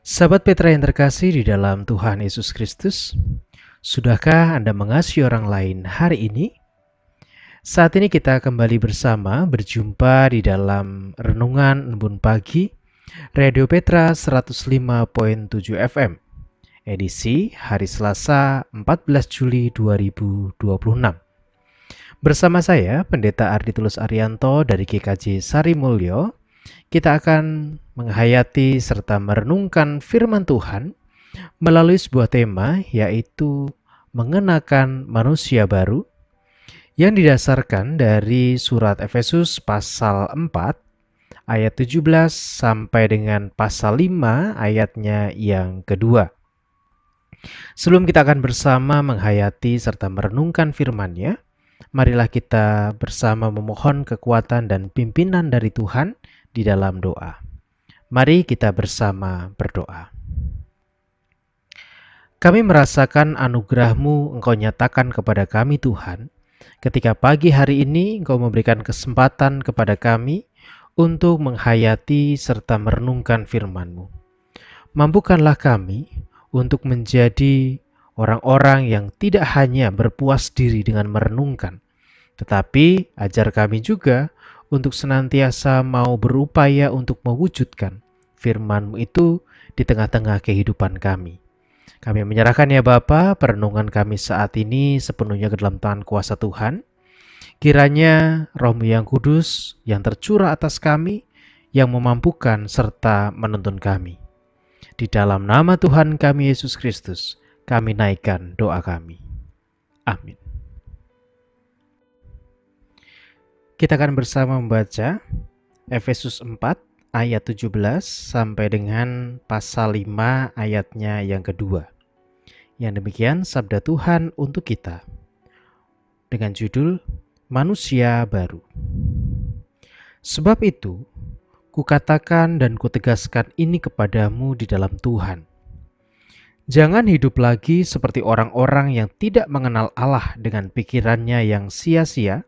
Sahabat Petra yang terkasih di dalam Tuhan Yesus Kristus, sudahkah Anda mengasihi orang lain hari ini? Saat ini kita kembali bersama berjumpa di dalam Renungan Embun Pagi, Radio Petra 105.7 FM, edisi hari Selasa 14 Juli 2026. Bersama saya, Pendeta Arditulus Arianto dari GKJ Sari Mulyo, kita akan menghayati serta merenungkan firman Tuhan melalui sebuah tema, yaitu mengenakan manusia baru, yang didasarkan dari surat Efesus pasal 4 ayat 17 sampai dengan pasal 5 ayatnya yang kedua. Sebelum kita akan bersama menghayati serta merenungkan firman-Nya, marilah kita bersama memohon kekuatan dan pimpinan dari Tuhan di dalam doa. Mari kita bersama berdoa. Kami merasakan anugerah-Mu Engkau nyatakan kepada kami Tuhan, ketika pagi hari ini Engkau memberikan kesempatan kepada kami untuk menghayati serta merenungkan firman-Mu. Mampukanlah kami untuk menjadi orang-orang yang tidak hanya berpuas diri dengan merenungkan, tetapi ajar kami juga untuk senantiasa mau berupaya untuk mewujudkan firman-Mu itu di tengah-tengah kehidupan kami. Kami menyerahkan ya Bapa, perenungan kami saat ini sepenuhnya ke dalam tangan kuasa Tuhan. Kiranya Roh-Mu yang kudus yang tercurah atas kami, yang memampukan serta menuntun kami. Di dalam nama Tuhan kami Yesus Kristus, kami naikkan doa kami. Amin. Kita akan bersama membaca Efesus 4 ayat 17 sampai dengan pasal 5 ayatnya yang kedua. Yang demikian sabda Tuhan untuk kita dengan judul Manusia Baru. Sebab itu, kukatakan dan kutegaskan ini kepadamu di dalam Tuhan. Jangan hidup lagi seperti orang-orang yang tidak mengenal Allah dengan pikirannya yang sia-sia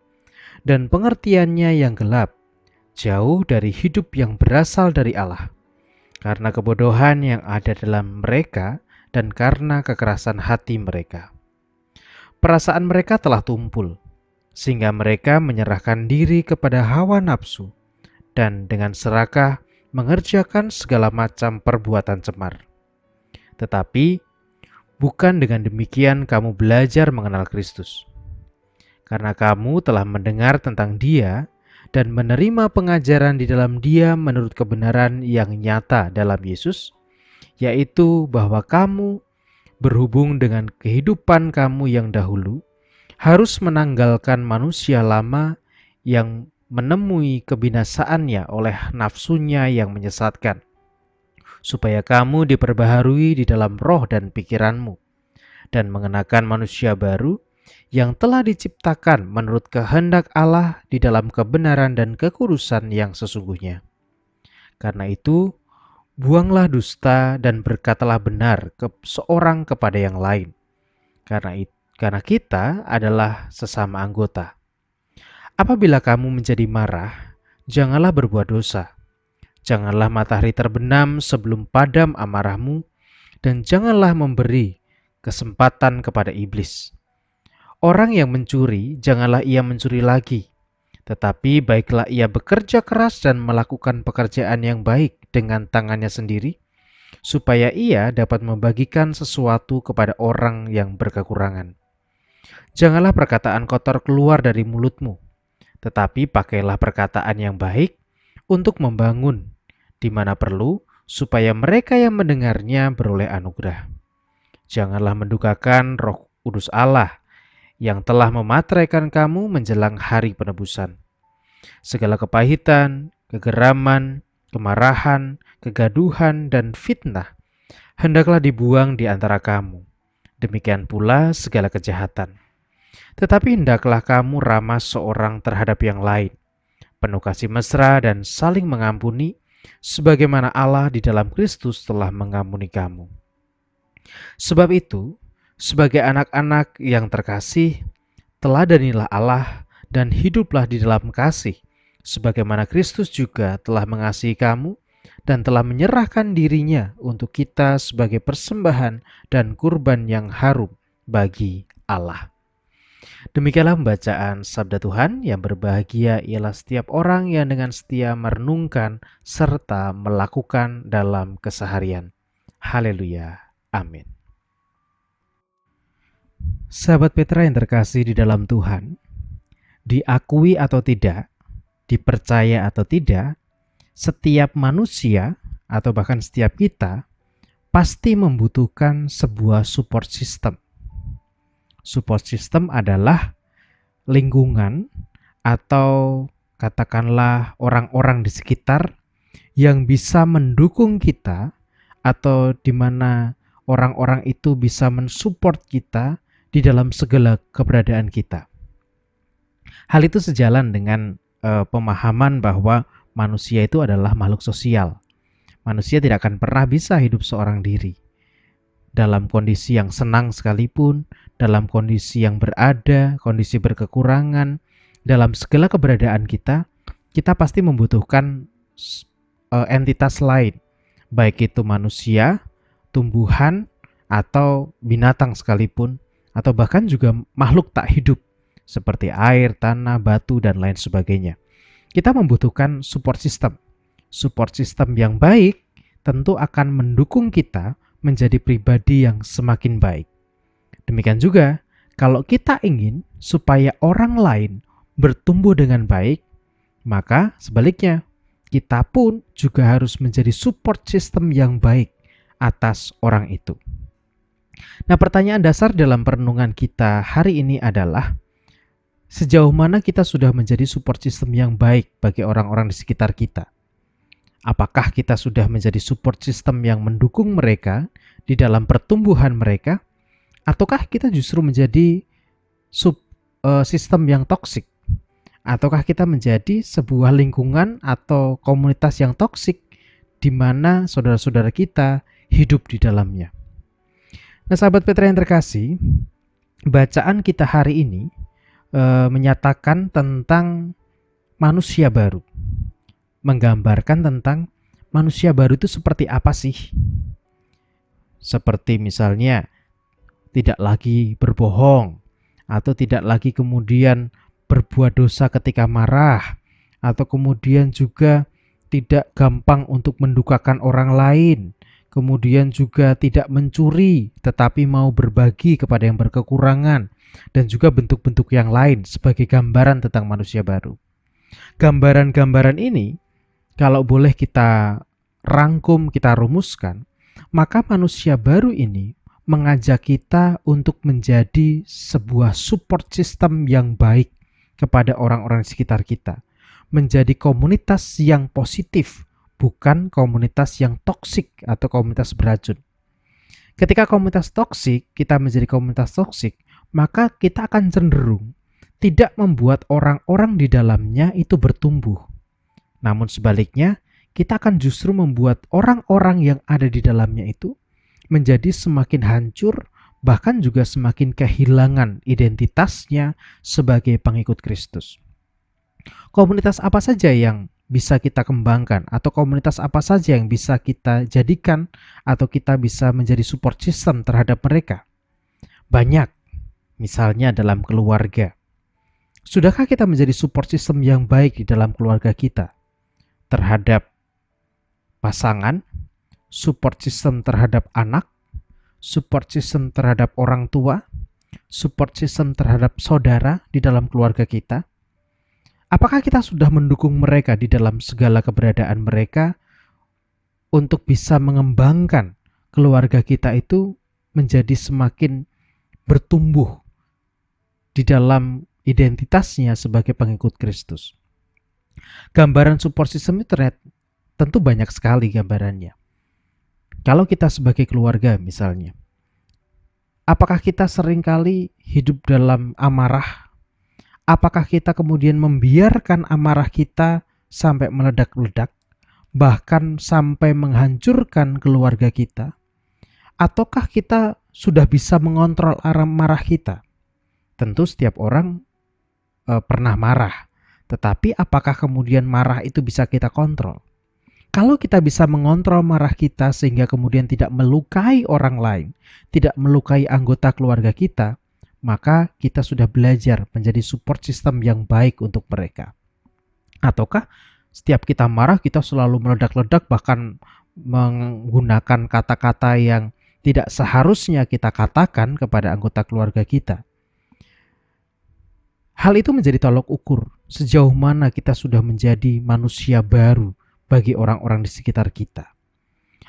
dan pengertiannya yang gelap, jauh dari hidup yang berasal dari Allah, karena kebodohan yang ada dalam mereka dan karena kekerasan hati mereka. Perasaan mereka telah tumpul, sehingga mereka menyerahkan diri kepada hawa nafsu, dan dengan serakah mengerjakan segala macam perbuatan cemar. Tetapi, bukan dengan demikian kamu belajar mengenal Kristus. Karena kamu telah mendengar tentang Dia dan menerima pengajaran di dalam Dia menurut kebenaran yang nyata dalam Yesus, yaitu bahwa kamu berhubung dengan kehidupan kamu yang dahulu, harus menanggalkan manusia lama yang menemui kebinasaannya oleh nafsunya yang menyesatkan, supaya kamu diperbaharui di dalam roh dan pikiranmu, dan mengenakan manusia baru yang telah diciptakan menurut kehendak Allah di dalam kebenaran dan kekudusan yang sesungguhnya. Karena itu, buanglah dusta dan berkatalah benar seorang kepada yang lain, karena kita adalah sesama anggota. Apabila kamu menjadi marah, janganlah berbuat dosa. Janganlah matahari terbenam sebelum padam amarahmu, dan janganlah memberi kesempatan kepada iblis. Orang yang mencuri, janganlah ia mencuri lagi, tetapi baiklah ia bekerja keras dan melakukan pekerjaan yang baik dengan tangannya sendiri, supaya ia dapat membagikan sesuatu kepada orang yang berkekurangan. Janganlah perkataan kotor keluar dari mulutmu, tetapi pakailah perkataan yang baik untuk membangun di mana perlu, supaya mereka yang mendengarnya beroleh anugerah. Janganlah mendukakan Roh Kudus Allah yang telah memateraikan kamu menjelang hari penebusan. Segala kepahitan, kegeraman, kemarahan, kegaduhan, dan fitnah hendaklah dibuang di antara kamu. Demikian pula segala kejahatan. Tetapi hendaklah kamu ramah seorang terhadap yang lain, penuh kasih mesra dan saling mengampuni, sebagaimana Allah di dalam Kristus telah mengampuni kamu. Sebab itu, sebagai anak-anak yang terkasih, teladanilah Allah dan hiduplah di dalam kasih, sebagaimana Kristus juga telah mengasihi kamu dan telah menyerahkan dirinya untuk kita sebagai persembahan dan kurban yang harum bagi Allah. Demikianlah pembacaan sabda Tuhan. Yang berbahagia ialah setiap orang yang dengan setia merenungkan serta melakukan dalam keseharian. Haleluya. Amin. Sahabat Petra yang terkasih di dalam Tuhan, diakui atau tidak, dipercaya atau tidak, setiap manusia atau bahkan setiap kita pasti membutuhkan sebuah support system. Support system adalah lingkungan atau katakanlah orang-orang di sekitar yang bisa mendukung kita atau di mana orang-orang itu bisa mensupport kita di dalam segala keberadaan kita. Hal itu sejalan dengan pemahaman bahwa manusia itu adalah makhluk sosial. Manusia tidak akan pernah bisa hidup seorang diri. Dalam kondisi yang senang sekalipun, dalam kondisi yang berada, kondisi berkekurangan, dalam segala keberadaan kita pasti membutuhkan entitas lain, baik itu manusia, tumbuhan, atau binatang sekalipun, atau bahkan juga makhluk tak hidup seperti air, tanah, batu, dan lain sebagainya. Kita membutuhkan support system. Support system yang baik tentu akan mendukung kita menjadi pribadi yang semakin baik. Demikian juga, kalau kita ingin supaya orang lain bertumbuh dengan baik, maka sebaliknya, kita pun juga harus menjadi support system yang baik atas orang itu. Nah, pertanyaan dasar dalam perenungan kita hari ini adalah, sejauh mana kita sudah menjadi support system yang baik bagi orang-orang di sekitar kita? Apakah kita sudah menjadi support system yang mendukung mereka di dalam pertumbuhan mereka? Ataukah kita justru menjadi sistem yang toksik? Ataukah kita menjadi sebuah lingkungan atau komunitas yang toksik di mana saudara-saudara kita hidup di dalamnya? Nah, sahabat Petra yang terkasih, bacaan kita hari ini menyatakan tentang manusia baru, menggambarkan tentang manusia baru itu seperti apa sih? Seperti misalnya tidak lagi berbohong, atau tidak lagi kemudian berbuat dosa ketika marah, atau kemudian juga tidak gampang untuk mendukakan orang lain, kemudian juga tidak mencuri tetapi mau berbagi kepada yang berkekurangan, dan juga bentuk-bentuk yang lain sebagai gambaran tentang manusia baru. Gambaran-gambaran ini kalau boleh kita rangkum, kita rumuskan, maka manusia baru ini mengajak kita untuk menjadi sebuah support system yang baik kepada orang-orang di sekitar kita. Menjadi komunitas yang positif, bukan komunitas yang toksik atau komunitas beracun. Ketika komunitas toksik, kita menjadi komunitas toksik, maka kita akan cenderung tidak membuat orang-orang di dalamnya itu bertumbuh. Namun sebaliknya, kita akan justru membuat orang-orang yang ada di dalamnya itu menjadi semakin hancur, bahkan juga semakin kehilangan identitasnya sebagai pengikut Kristus. Komunitas apa saja yang bisa kita kembangkan, atau komunitas apa saja yang bisa kita jadikan, atau kita bisa menjadi support system terhadap mereka? Banyak. Misalnya dalam keluarga. Sudahkah kita menjadi support system yang baik di dalam keluarga kita? Terhadap pasangan, support system terhadap anak, support system terhadap orang tua, support system terhadap saudara di dalam keluarga kita? Apakah kita sudah mendukung mereka di dalam segala keberadaan mereka untuk bisa mengembangkan keluarga kita itu menjadi semakin bertumbuh di dalam identitasnya sebagai pengikut Kristus? Gambaran support system itu tentu banyak sekali gambarannya. Kalau kita sebagai keluarga misalnya, apakah kita seringkali hidup dalam amarah? Apakah kita kemudian membiarkan amarah kita sampai meledak-ledak, bahkan sampai menghancurkan keluarga kita? Ataukah kita sudah bisa mengontrol amarah kita? Tentu setiap orang pernah marah, tetapi apakah kemudian marah itu bisa kita kontrol? Kalau kita bisa mengontrol marah kita sehingga kemudian tidak melukai orang lain, tidak melukai anggota keluarga kita, maka kita sudah belajar menjadi support system yang baik untuk mereka. Ataukah setiap kita marah kita selalu meledak-ledak, bahkan menggunakan kata-kata yang tidak seharusnya kita katakan kepada anggota keluarga kita? Hal itu menjadi tolok ukur sejauh mana kita sudah menjadi manusia baru bagi orang-orang di sekitar kita.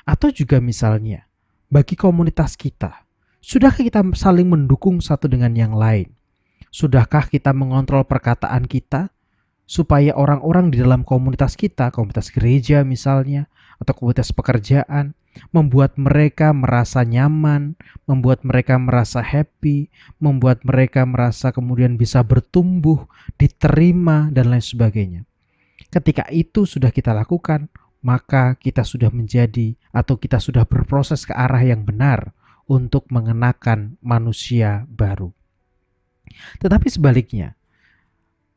Atau juga misalnya, bagi komunitas kita, sudahkah kita saling mendukung satu dengan yang lain? Sudahkah kita mengontrol perkataan kita supaya orang-orang di dalam komunitas kita, komunitas gereja misalnya, atau komunitas pekerjaan, membuat mereka merasa nyaman, membuat mereka merasa happy, membuat mereka merasa kemudian bisa bertumbuh, diterima, dan lain sebagainya. Ketika itu sudah kita lakukan, maka kita sudah menjadi atau kita sudah berproses ke arah yang benar untuk mengenakan manusia baru. Tetapi sebaliknya,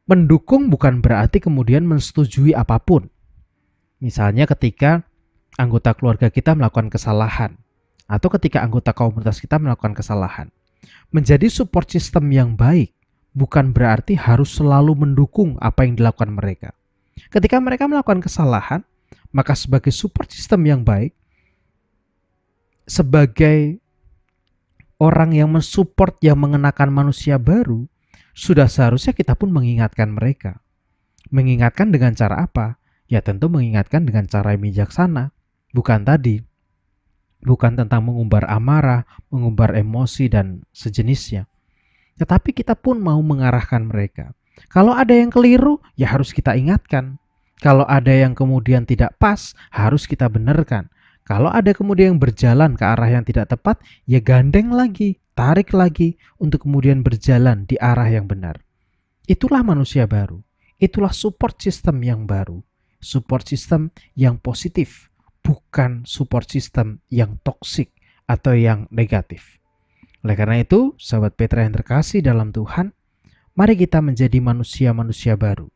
mendukung bukan berarti kemudian menyetujui apapun. Misalnya ketika anggota keluarga kita melakukan kesalahan, atau ketika anggota komunitas kita melakukan kesalahan. Menjadi support system yang baik bukan berarti harus selalu mendukung apa yang dilakukan mereka. Ketika mereka melakukan kesalahan, maka sebagai support system yang baik, sebagai orang yang mensupport yang mengenakan manusia baru, sudah seharusnya kita pun mengingatkan mereka. Mengingatkan dengan cara apa? Ya tentu mengingatkan dengan cara yang bijaksana. Bukan tentang mengumbar amarah, mengumbar emosi dan sejenisnya. Tetapi kita pun mau mengarahkan mereka. Kalau ada yang keliru, ya harus kita ingatkan. Kalau ada yang kemudian tidak pas, harus kita benarkan. Kalau ada kemudian yang berjalan ke arah yang tidak tepat, ya gandeng lagi, tarik lagi untuk kemudian berjalan di arah yang benar. Itulah manusia baru. Itulah support system yang baru. Support system yang positif, bukan support system yang toksik atau yang negatif. Oleh karena itu, sahabat Petra yang terkasih dalam Tuhan, mari kita menjadi manusia-manusia baru.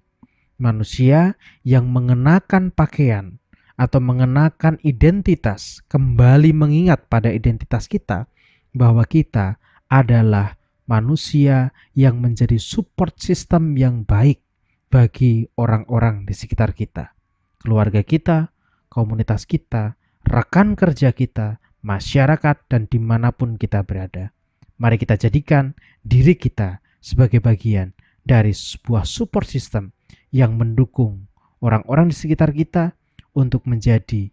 Manusia yang mengenakan pakaian atau mengenakan identitas, kembali mengingat pada identitas kita, bahwa kita adalah manusia yang menjadi support system yang baik bagi orang-orang di sekitar kita. Keluarga kita, komunitas kita, rekan kerja kita, masyarakat, dan dimanapun kita berada. Mari kita jadikan diri kita sebagai bagian dari sebuah support system yang mendukung orang-orang di sekitar kita untuk menjadi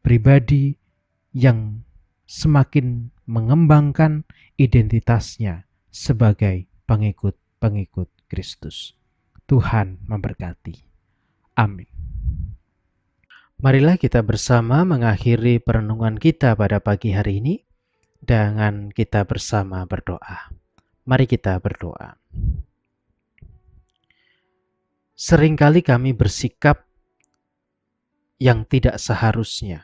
pribadi yang semakin mengembangkan identitasnya sebagai pengikut-pengikut Kristus. Tuhan memberkati. Amin. Marilah kita bersama mengakhiri perenungan kita pada pagi hari ini dengan kita bersama berdoa. Mari kita berdoa. Seringkali kami bersikap yang tidak seharusnya.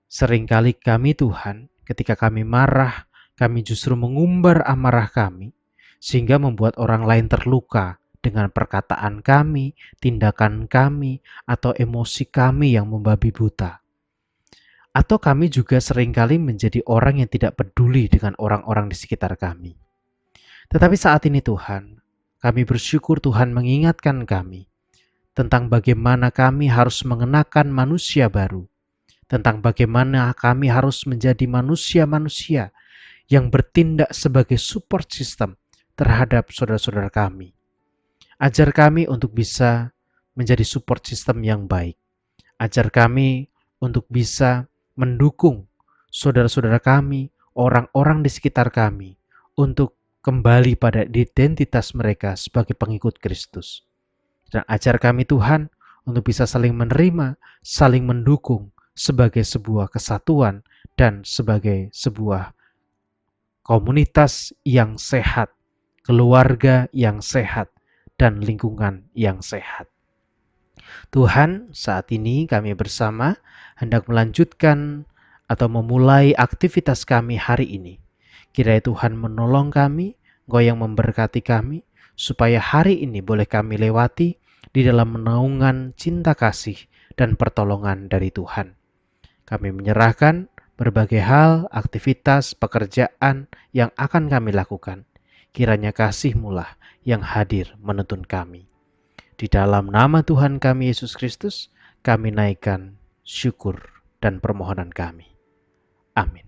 Seringkali kami, Tuhan, ketika kami marah, kami justru mengumbar amarah kami, sehingga membuat orang lain terluka dengan perkataan kami, tindakan kami, atau emosi kami yang membabi buta. Atau kami juga seringkali menjadi orang yang tidak peduli dengan orang-orang di sekitar kami. Tetapi saat ini Tuhan, kami bersyukur Tuhan mengingatkan kami tentang bagaimana kami harus mengenakan manusia baru, tentang bagaimana kami harus menjadi manusia-manusia yang bertindak sebagai support system terhadap saudara-saudara kami. Ajar kami untuk bisa menjadi support system yang baik. Ajar kami untuk bisa mendukung saudara-saudara kami, orang-orang di sekitar kami, untuk kembali pada identitas mereka sebagai pengikut Kristus. Dan ajar kami Tuhan untuk bisa saling menerima, saling mendukung sebagai sebuah kesatuan dan sebagai sebuah komunitas yang sehat, keluarga yang sehat, dan lingkungan yang sehat. Tuhan, saat ini kami bersama hendak melanjutkan atau memulai aktivitas kami hari ini. Kiranya Tuhan menolong kami, Engkau yang memberkati kami, supaya hari ini boleh kami lewati di dalam naungan cinta kasih dan pertolongan dari Tuhan. Kami menyerahkan berbagai hal, aktivitas, pekerjaan yang akan kami lakukan. Kiranya kasih-Mu lah yang hadir menuntun kami. Di dalam nama Tuhan kami Yesus Kristus, kami naikkan syukur dan permohonan kami. Amin.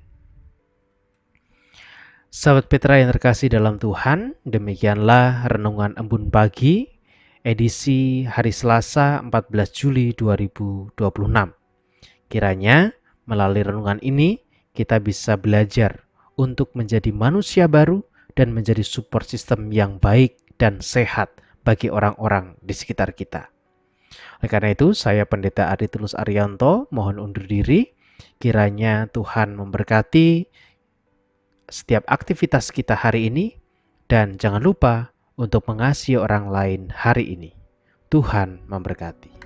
Sahabat Petra yang terkasih dalam Tuhan, demikianlah Renungan Embun Pagi, edisi hari Selasa 14 Juli 2026. Kiranya melalui renungan ini kita bisa belajar untuk menjadi manusia baru dan menjadi support system yang baik dan sehat bagi orang-orang di sekitar kita. Oleh karena itu, saya Pendeta Adi Tulus Arianto mohon undur diri. Kiranya Tuhan memberkati setiap aktivitas kita hari ini dan jangan lupa untuk mengasihi orang lain hari ini. Tuhan memberkati.